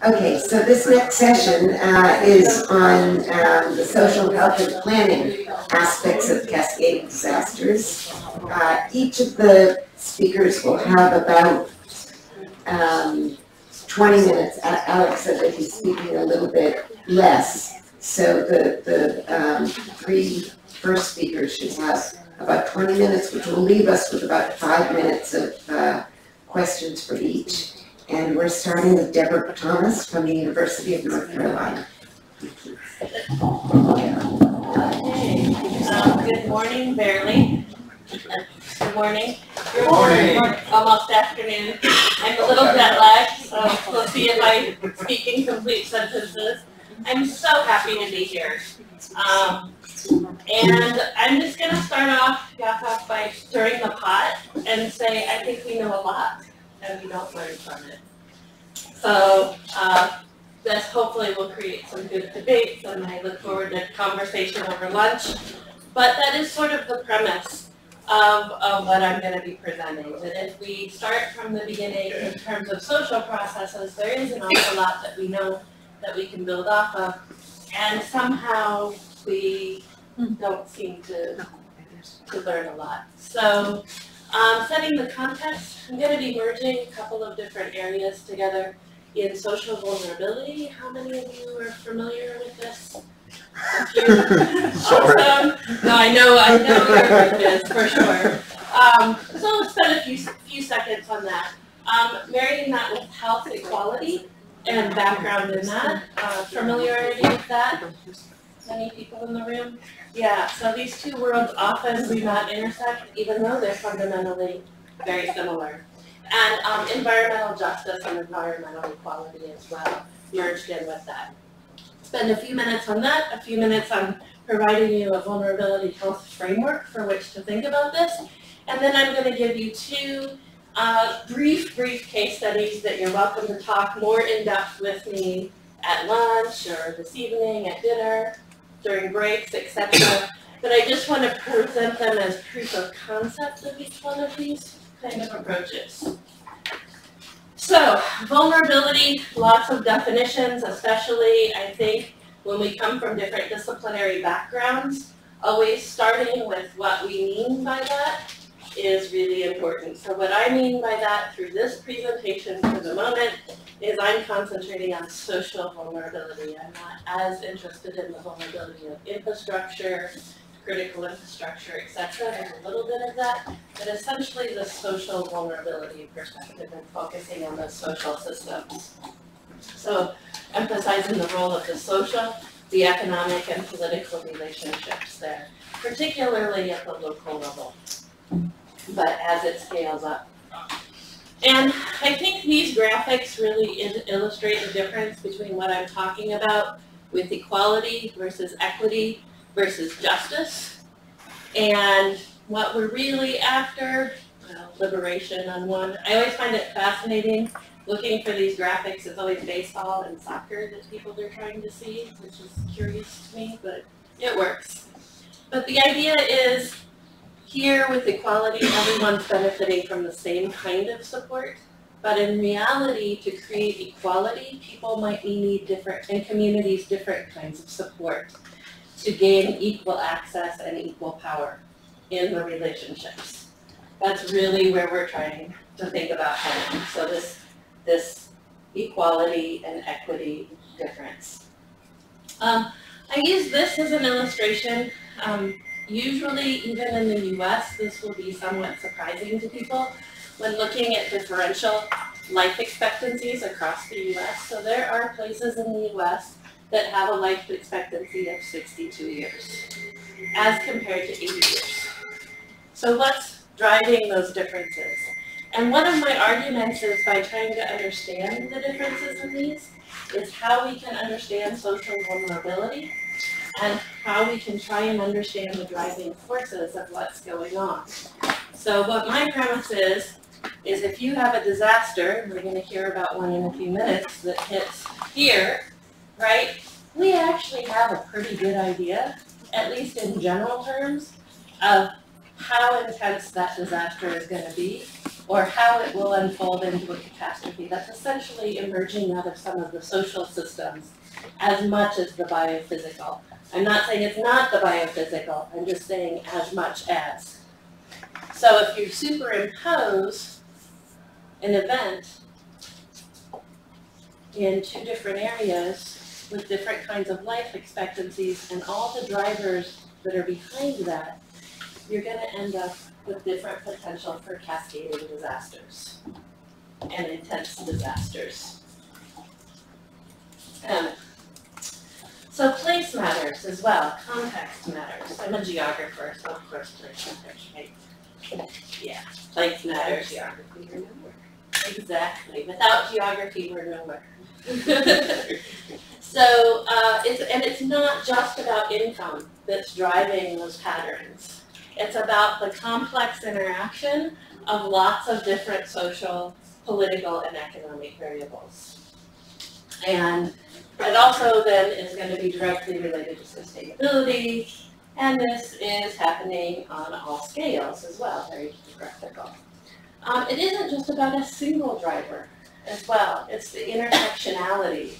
Okay, so this next session is on the social health and planning aspects of cascading disasters. Each of the speakers will have about 20 minutes. Alex said that he's speaking a little bit less. So the three first speakers should have about 20 minutes, which will leave us with about 5 minutes of questions for each. And we're starting with Deborah Thomas from the University of North Carolina. Okay, good morning, barely. Good morning. Good morning. Almost afternoon. I'm a little jet lagged, so we'll see if I speak in complete sentences. I'm so happy to be here. And I'm just going to start off by stirring the pot and say I think we know a lot and we don't learn from it. So this hopefully will create some good debates, and I look forward to conversation over lunch. But that is sort of the premise of what I'm going to be presenting. That if we start from the beginning in terms of social processes, there is an awful lot that we know that we can build off of, and somehow we don't seem to learn a lot. So setting the context, I'm going to be merging a couple of different areas together in social vulnerability. How many of you are familiar with this? A few. Awesome. No, I know your group is for sure. So let's spend a few seconds on that. Marrying that with health equality and background in that. Familiarity with that? Many people in the room? Yeah, so these two worlds often do not intersect, even though they're fundamentally very similar. And environmental justice and environmental equality as well, merged in with that. Spend a few minutes on that, a few minutes on providing you a vulnerability health framework for which to think about this. And then I'm going to give you two brief case studies that you're welcome to talk more in depth with me at lunch or this evening at dinner, during breaks, etc. But I just want to present them as proof of concept of each one of these kind of approaches. So, vulnerability, lots of definitions, especially I think when we come from different disciplinary backgrounds, always starting with what we mean by that is really important. So what I mean by that through this presentation for the moment is I'm concentrating on social vulnerability. I'm not as interested in the vulnerability of infrastructure, critical infrastructure, etc. There's a little bit of that, but essentially the social vulnerability perspective and focusing on the social systems. So emphasizing the role of the social, the economic and political relationships there, particularly at the local level, but as it scales up. And I think these graphics really illustrate the difference between what I'm talking about with equality versus equity versus justice, and what we're really after, well, liberation on one. I always find it fascinating looking for these graphics. It's always baseball and soccer that people are trying to see, which is curious to me, but it works. But the idea is here with equality, everyone's benefiting from the same kind of support, but in reality, to create equality, people might need different, and communities, different kinds of support to gain equal access and equal power in the relationships. That's really where we're trying to think about heading. So this equality and equity difference. I use this as an illustration. Usually, even in the US, this will be somewhat surprising to people when looking at differential life expectancies across the US. So there are places in the US that have a life expectancy of 62 years as compared to 80 years. So what's driving those differences? And one of my arguments is by trying to understand the differences in these is how we can understand social vulnerability and how we can try and understand the driving forces of what's going on. So what my premise is if you have a disaster, we're going to hear about one in a few minutes, that hits here, right? We actually have a pretty good idea, at least in general terms, of how intense that disaster is going to be or how it will unfold into a catastrophe that's essentially emerging out of some of the social systems as much as the biophysical. I'm not saying it's not the biophysical, I'm just saying as much as. So if you superimpose an event in two different areas with different kinds of life expectancies and all the drivers that are behind that, you're going to end up with different potential for cascading disasters and intense disasters. So place matters as well, context matters. I'm a geographer, so of course place matters, right? Yeah, place matters. Geography, you're nowhere. Exactly, without geography we're nowhere. So, it's not just about income that's driving those patterns. It's about the complex interaction of lots of different social, political, and economic variables. And it also then is going to be directly related to sustainability, and this is happening on all scales as well, very graphical. It isn't just about a single driver as well, it's the intersectionality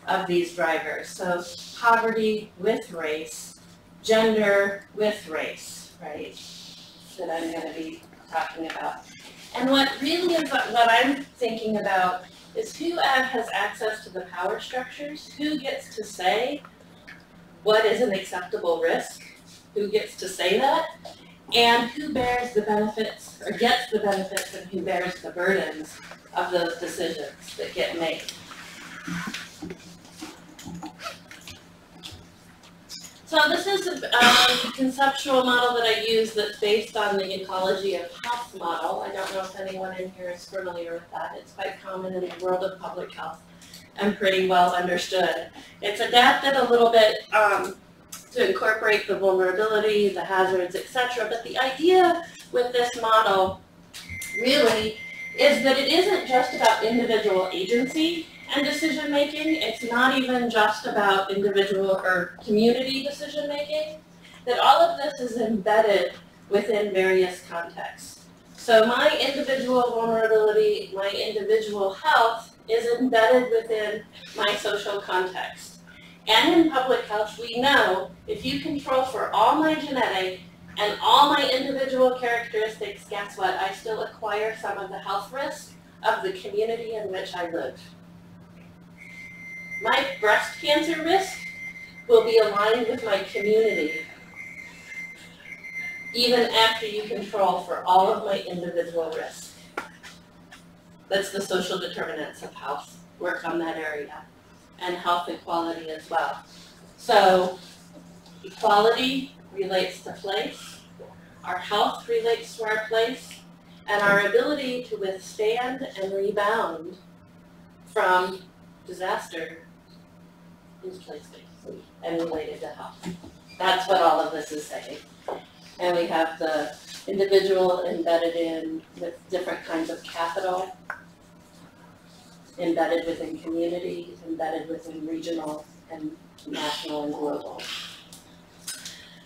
of these drivers. So poverty with race, gender with race, right, that I'm going to be talking about. And what really is what I'm thinking about is who has access to the power structures, who gets to say what is an acceptable risk, who gets to say that, and who bears the benefits, or gets the benefits, and who bears the burdens of those decisions that get made. So this is a conceptual model that I use that's based on the ecology of health model. I don't know if anyone in here is familiar with that. It's quite common in the world of public health and pretty well understood. It's adapted a little bit to incorporate the vulnerability, the hazards, etc. But the idea with this model really is that it isn't just about individual agency and decision making. It's not even just about individual or community decision making. That all of this is embedded within various contexts. So my individual vulnerability, my individual health is embedded within my social context. And in public health, we know if you control for all my genetic and all my individual characteristics, guess what? I still acquire some of the health risk of the community in which I live. My breast cancer risk will be aligned with my community even after you control for all of my individual risk. That's the social determinants of health, work on that area, and health equality as well. So equality relates to place, our health relates to our place, and our ability to withstand and rebound from disaster is place-based and related to health. That's what all of this is saying. And we have the individual embedded in with different kinds of capital, embedded within community, embedded within regional and national and global.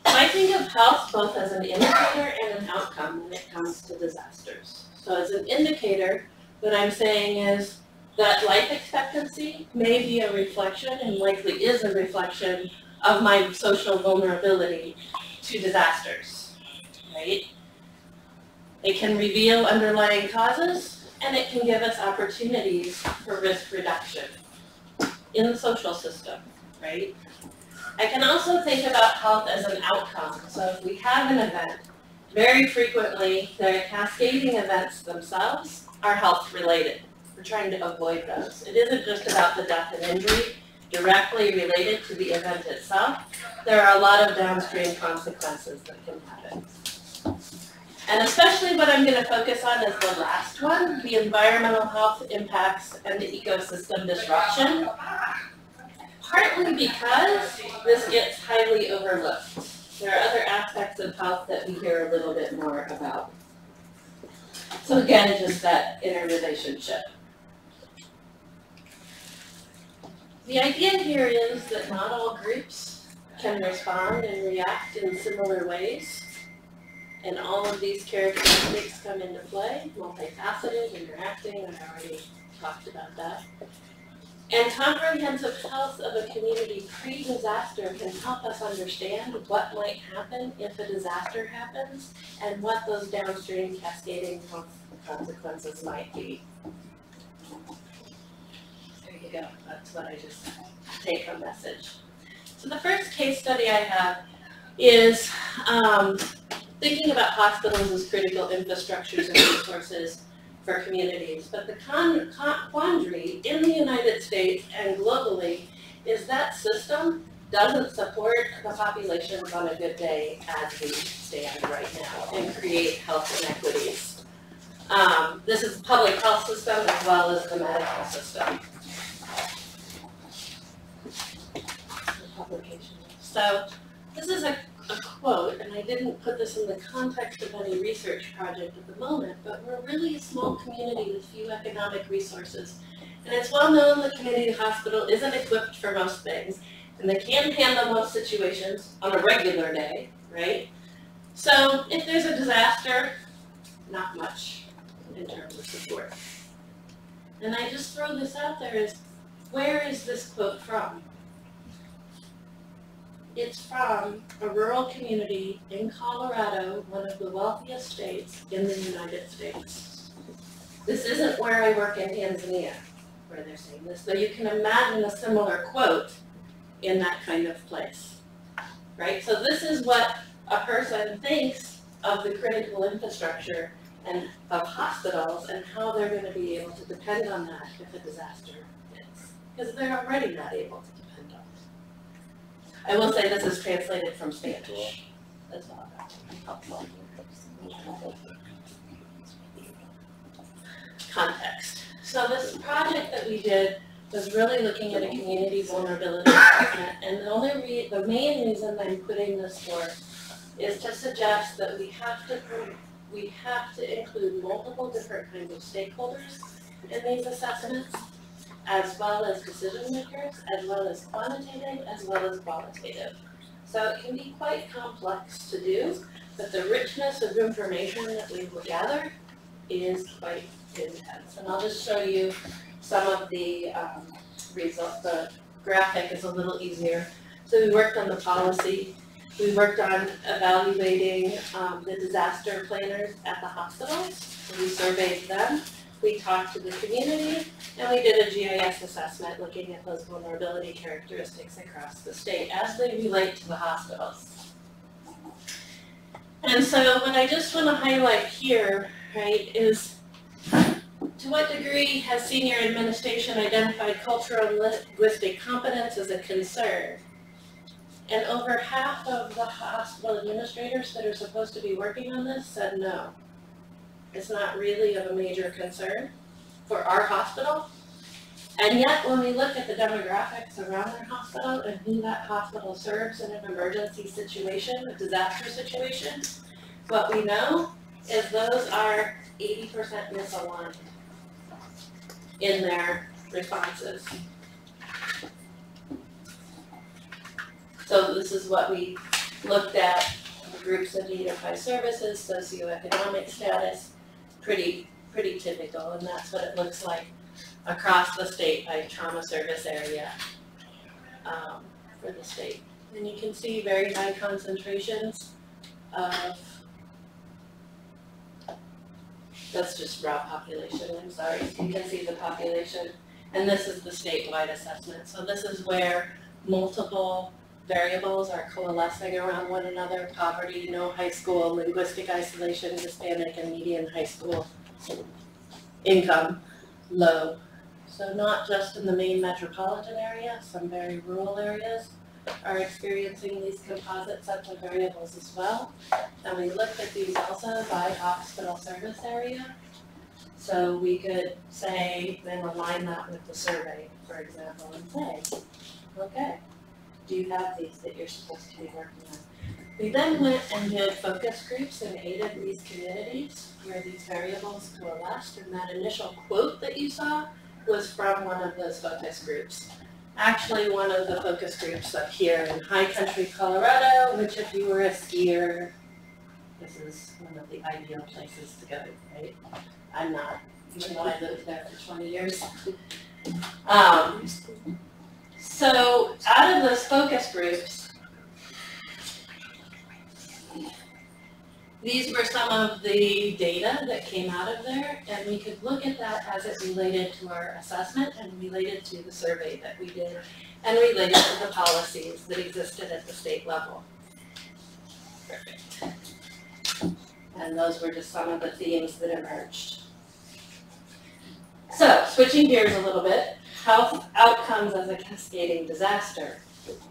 I think of health both as an indicator and an outcome when it comes to disasters. So as an indicator, what I'm saying is that life expectancy may be a reflection, and likely is a reflection, of my social vulnerability to disasters, right? It can reveal underlying causes, and it can give us opportunities for risk reduction in the social system, right? I can also think about health as an outcome. So if we have an event, very frequently the cascading events themselves are health related. We're trying to avoid those. It isn't just about the death and injury directly related to the event itself. There are a lot of downstream consequences that can happen. And especially what I'm going to focus on is the last one, the environmental health impacts and the ecosystem disruption. Partly because this gets highly overlooked. There are other aspects of health that we hear a little bit more about. So again, just that interrelationship. The idea here is that not all groups can respond and react in similar ways. And all of these characteristics come into play, multifaceted, interacting, I already talked about that. And comprehensive health of a community pre-disaster can help us understand what might happen if a disaster happens and what those downstream cascading consequences might be. There you go, that's what I just take a message. So the first case study I have is thinking about hospitals as critical infrastructures and resources for communities. But the quandary in the United States and globally is that system doesn't support the populations on a good day as we stand right now and create health inequities. This is the public health system as well as the medical system. So this is a quote, and I didn't put this in the context of any research project at the moment, but we're really a small community with few economic resources. And it's well known the community hospital isn't equipped for most things, and they can't handle most situations on a regular day, right? So if there's a disaster, not much in terms of support. And I just throw this out there as, where is this quote from? It's from a rural community in Colorado, one of the wealthiest states in the United States. This isn't where I work in Tanzania, where they're saying this, but you can imagine a similar quote in that kind of place, right? So this is what a person thinks of the critical infrastructure and of hospitals and how they're going to be able to depend on that if a disaster hits, because they're already not able to depend on it. I will say this is translated from Spanish as well. Helpful. Context. So this project that we did was really looking at a community vulnerability assessment, and the main reason I'm putting this forth is to suggest that we have to include multiple different kinds of stakeholders in these assessments, as well as decision makers, as well as quantitative, as well as qualitative. So it can be quite complex to do, but the richness of information that we will gather is quite intense. And I'll just show you some of the results. The graphic is a little easier. So we worked on the policy. We worked on evaluating the disaster planners at the hospitals. So we surveyed them. We talked to the community, and we did a GIS assessment looking at those vulnerability characteristics across the state as they relate to the hospitals. And so what I just want to highlight here, right, is to what degree has senior administration identified cultural and linguistic competence as a concern? And over half of the hospital administrators that are supposed to be working on this said no. It's not really of a major concern for our hospital. And yet, when we look at the demographics around our hospital and who that hospital serves in an emergency situation, a disaster situation, what we know is those are 80% misaligned in their responses. So this is what we looked at: groups of need of high services, socioeconomic status, pretty typical, and that's what it looks like across the state by trauma service area for the state. And you can see very high concentrations of, that's just raw population, I'm sorry. You can see the population, and this is the statewide assessment. So this is where multiple variables are coalescing around one another: poverty, no high school, linguistic isolation, Hispanic and median high school income, low. So not just in the main metropolitan area, some very rural areas are experiencing these composite sets of variables as well. And we looked at these also by hospital service area. So we could say, then align that with the survey, for example, and say, okay, do you have these that you're supposed to be working on? We then went and did focus groups and aided these communities where these variables coalesced, and that initial quote that you saw was from one of those focus groups. Actually, one of the focus groups up here in High Country, Colorado, which if you were a skier, this is one of the ideal places to go, right? I'm not, even though I lived there for 20 years. So out of those focus groups, these were some of the data that came out of there, and we could look at that as it related to our assessment and related to the survey that we did and related to the policies that existed at the state level. Perfect. And those were just some of the themes that emerged. So, switching gears a little bit, health outcomes as a cascading disaster.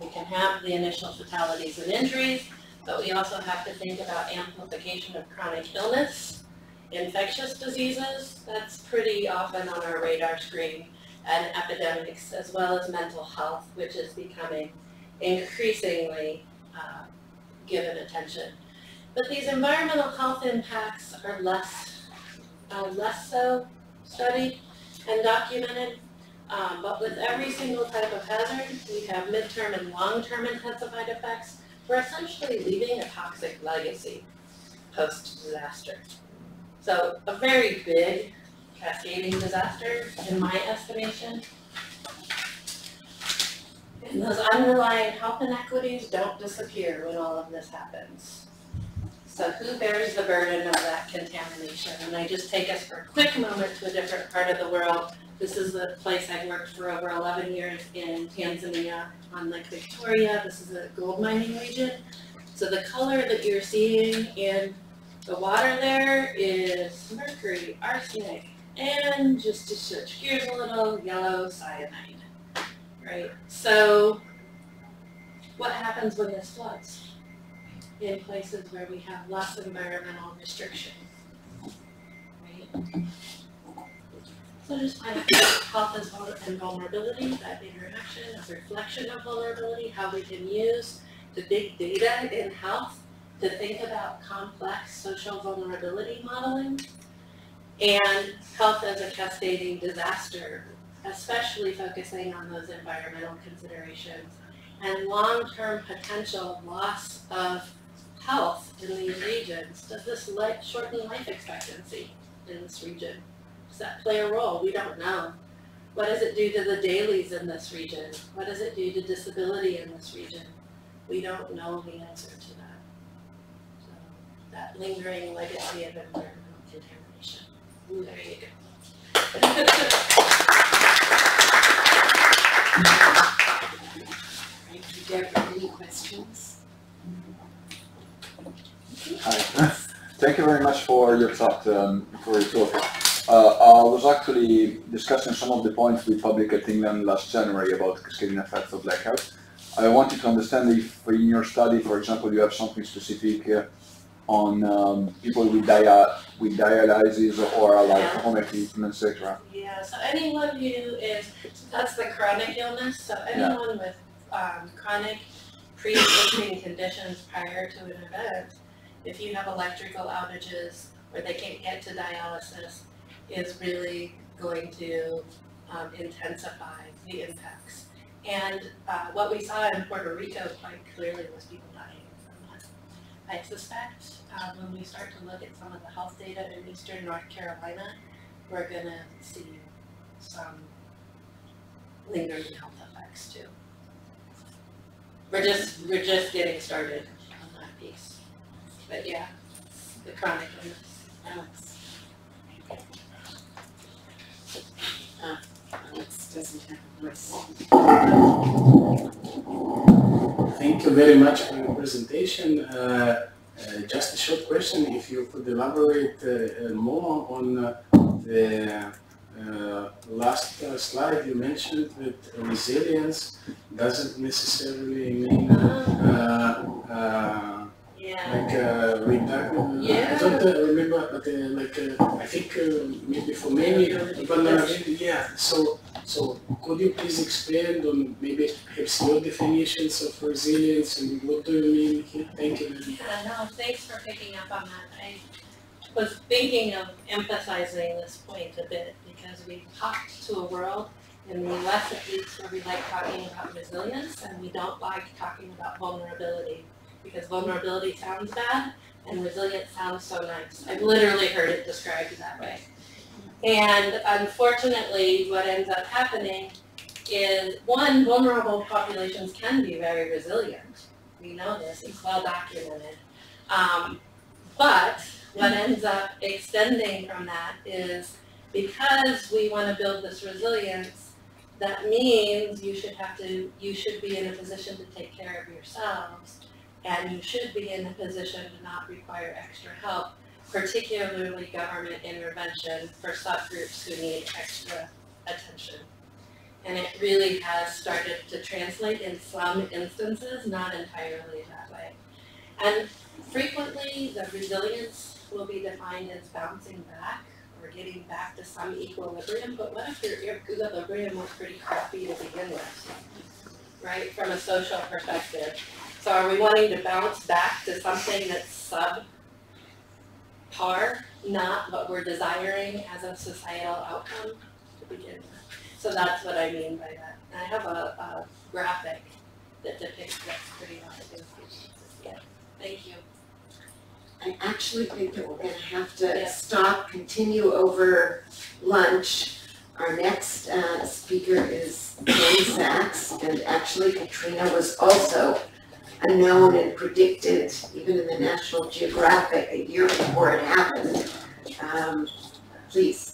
We can have the initial fatalities and injuries, but we also have to think about amplification of chronic illness, infectious diseases, that's pretty often on our radar screen, and epidemics, as well as mental health, which is becoming increasingly given attention. But these environmental health impacts are less so studied and documented. But with every single type of hazard, we have midterm and long-term intensified effects. We're essentially leaving a toxic legacy post-disaster. So a very big cascading disaster, in my estimation. And those underlying health inequities don't disappear when all of this happens. So who bears the burden of that contamination? And I just take us for a quick moment to a different part of the world. This is the place I've worked for over 11 years in Tanzania on Lake Victoria. This is a gold mining region. So the color that you're seeing in the water there is mercury, arsenic, and just to switch gears a little, yellow cyanide, right? So what happens when this floods in places where we have less environmental restriction, right? So just kind of health and vulnerability, that interaction, a reflection of vulnerability, how we can use the big data in health to think about complex social vulnerability modeling, and health as a cascading disaster, especially focusing on those environmental considerations and long-term potential loss of health in these regions. Does this shorten life expectancy in this region? Does that play a role? We don't know. What does it do to the dailies in this region? What does it do to disability in this region? We don't know the answer to that. So that lingering legacy of environmental contamination. Ooh, there you go. Thank you, Deborah. Any questions? Hi. Thank you very much for your talk. I was actually discussing some of the points we published at England last January about cascading effects of blackout. I wanted to understand if in your study, for example, you have something specific on people with dialysis or like home equipment, etc. Yeah, so anyone who is, that's the chronic illness, so anyone with chronic pre-existing conditions prior to an event, if you have electrical outages or they can't get to dialysis, is really going to intensify the impacts. And what we saw in Puerto Rico quite clearly was people dying from that. I suspect when we start to look at some of the health data in Eastern North Carolina, we're going to see some lingering health effects too. We're just getting started on that piece. But yeah, the chronic illness. Alex doesn't have a voice. Thank you very much for your presentation. Just a short question, if you could elaborate more on the last slide you mentioned that resilience doesn't necessarily mean reduction. I don't remember, but I think maybe for many vulnerability. Yeah. So could you please expand on maybe perhaps your definitions of resilience and what do you mean here? Thank you. Yeah, no, thanks for picking up on that. I was thinking of emphasizing this point a bit because we talked to a world in the US at least where we like talking about resilience and we don't like talking about vulnerability because vulnerability sounds bad, And resilient sounds so nice. I've literally heard it described that way. And unfortunately, what ends up happening is, one, vulnerable populations can be very resilient. We know this, it's well documented. But what ends up extending from that is, because we want to build this resilience, that means you should be in a position to take care of yourselves, and you should be in a position to not require extra help, particularly government intervention for subgroups who need extra attention. And it really has started to translate in some instances, not entirely that way. And frequently, the resilience will be defined as bouncing back or getting back to some equilibrium, but what if your equilibrium was pretty crappy to begin with, right, from a social perspective? So are we wanting to bounce back to something that's subpar, not what we're desiring as a societal outcome to begin with? So that's what I mean by that. And I have a graphic that depicts this pretty well. Yeah. Thank you. I actually think that we're going to have to stop, continue over lunch. Our next speaker is Ken Sachs, and actually Katrina was also a known and predicted, even in the National Geographic, a year before it happened. Please.